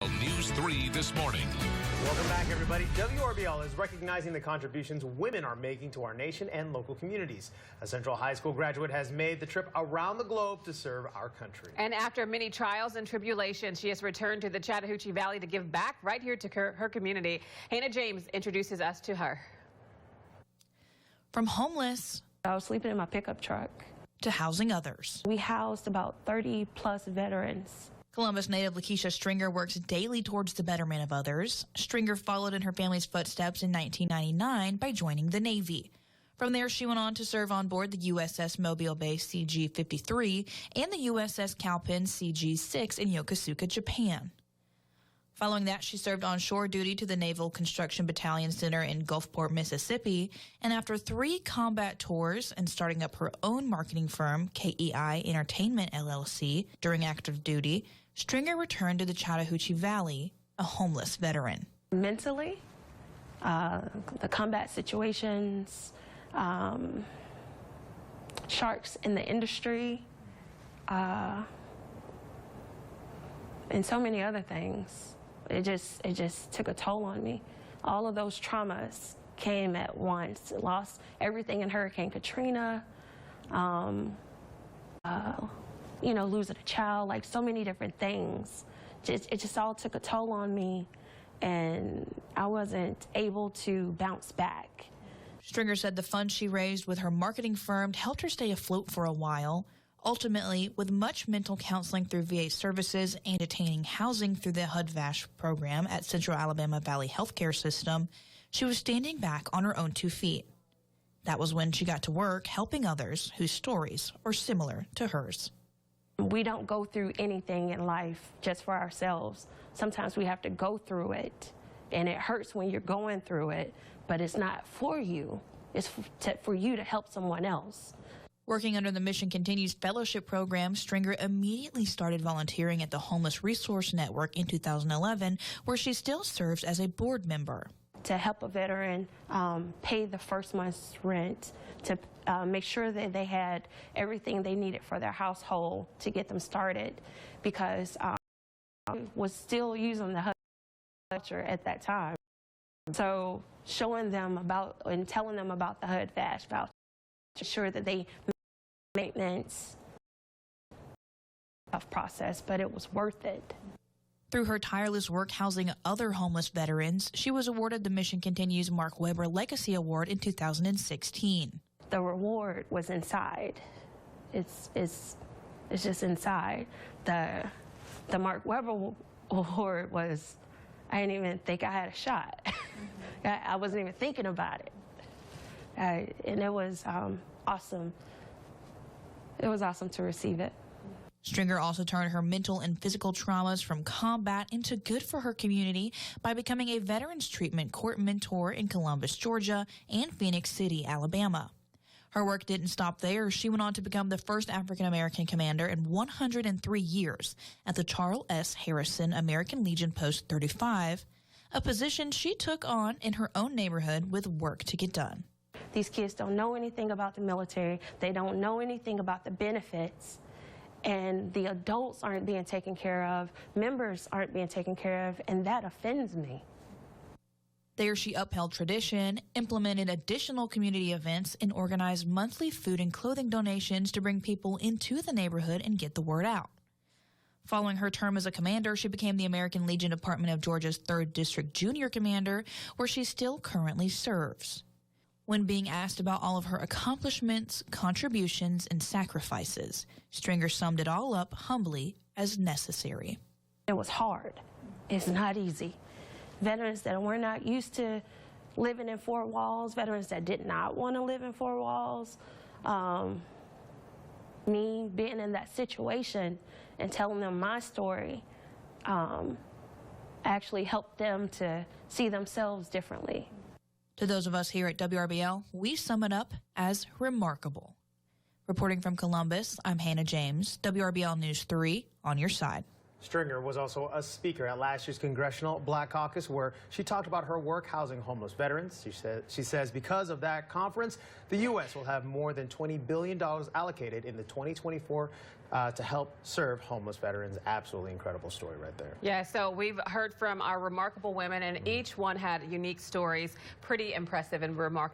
News 3 this morning. Welcome back, everybody. WRBL is recognizing the contributions women are making to our nation and local communities. A Central High School graduate has made the trip around the globe to serve our country. And after many trials and tribulations, she has returned to the Chattahoochee Valley to give back right here to her community. Hannah James introduces us to her. From homeless, I was sleeping in my pickup truck, to housing others. We housed about 30-plus veterans. Columbus native Lakeisha Stringer works daily towards the betterment of others. Stringer followed in her family's footsteps in 1999 by joining the Navy. From there, she went on to serve on board the USS Mobile Bay CG-53 and the USS Cowpens CG-6 in Yokosuka, Japan. Following that, she served on shore duty to the Naval Construction Battalion Center in Gulfport, Mississippi, and after 3 combat tours and starting up her own marketing firm, KEI Entertainment LLC, during active duty, Stringer returned to the Chattahoochee Valley, a homeless veteran. Mentally, the combat situations, sharks in the industry, and so many other things. It just took a toll on me. All of those traumas came at once. Lost everything in Hurricane Katrina, losing a child, like so many different things. It just all took a toll on me, and I wasn't able to bounce back. Stringer said the funds she raised with her marketing firm helped her stay afloat for a while. Ultimately, with much mental counseling through VA services and attaining housing through the HUD-VASH program at Central Alabama Valley Healthcare System, she was standing back on her own 2 feet. That was when she got to work helping others whose stories are similar to hers. We don't go through anything in life just for ourselves. Sometimes we have to go through it, and it hurts when you're going through it, but it's not for you. It's for you to help someone else. Working under the Mission Continues Fellowship Program, Stringer immediately started volunteering at the Homeless Resource Network in 2011, where she still serves as a board member. To help a veteran pay the first month's rent, to make sure that they had everything they needed for their household to get them started, because I was still using the HUD voucher at that time. So showing them about and telling them about the HUD-VASH voucher, to ensure that they maintenance process, but it was worth it. Through her tireless work housing other homeless veterans, she was awarded the Mission Continues Mark Weber Legacy Award in 2016. The reward was inside. It's just inside. The Mark Weber Award was, I didn't even think I had a shot. I wasn't even thinking about it. And it was awesome. It was awesome to receive it. Stringer also turned her mental and physical traumas from combat into good for her community by becoming a Veterans Treatment Court mentor in Columbus, Georgia, and Phoenix City, Alabama. Her work didn't stop there. She went on to become the first African-American commander in 103 years at the Charles S. Harrison American Legion Post 35, a position she took on in her own neighborhood with work to get done. These kids don't know anything about the military. They don't know anything about the benefits. And the adults aren't being taken care of. Members aren't being taken care of. And that offends me. There she upheld tradition, implemented additional community events, and organized monthly food and clothing donations to bring people into the neighborhood and get the word out. Following her term as a commander, she became the American Legion Department of Georgia's 3rd District Junior Commander, where she still currently serves. When being asked about all of her accomplishments, contributions, and sacrifices, Stringer summed it all up humbly as necessary. It was hard. It's not easy. Veterans that were not used to living in 4 walls, veterans that did not want to live in 4 walls, me being in that situation and telling them my story actually helped them to see themselves differently. To those of us here at WRBL, we sum it up as remarkable. Reporting from Columbus, I'm Hannah James, WRBL News 3, on your side. Stringer was also a speaker at last year's Congressional Black Caucus, where she talked about her work housing homeless veterans. She says because of that conference, the U.S. will have more than $20 billion allocated in the 2024 to help serve homeless veterans. Absolutely incredible story right there. Yeah, so we've heard from our remarkable women, and each one had unique stories. Pretty impressive and remarkable.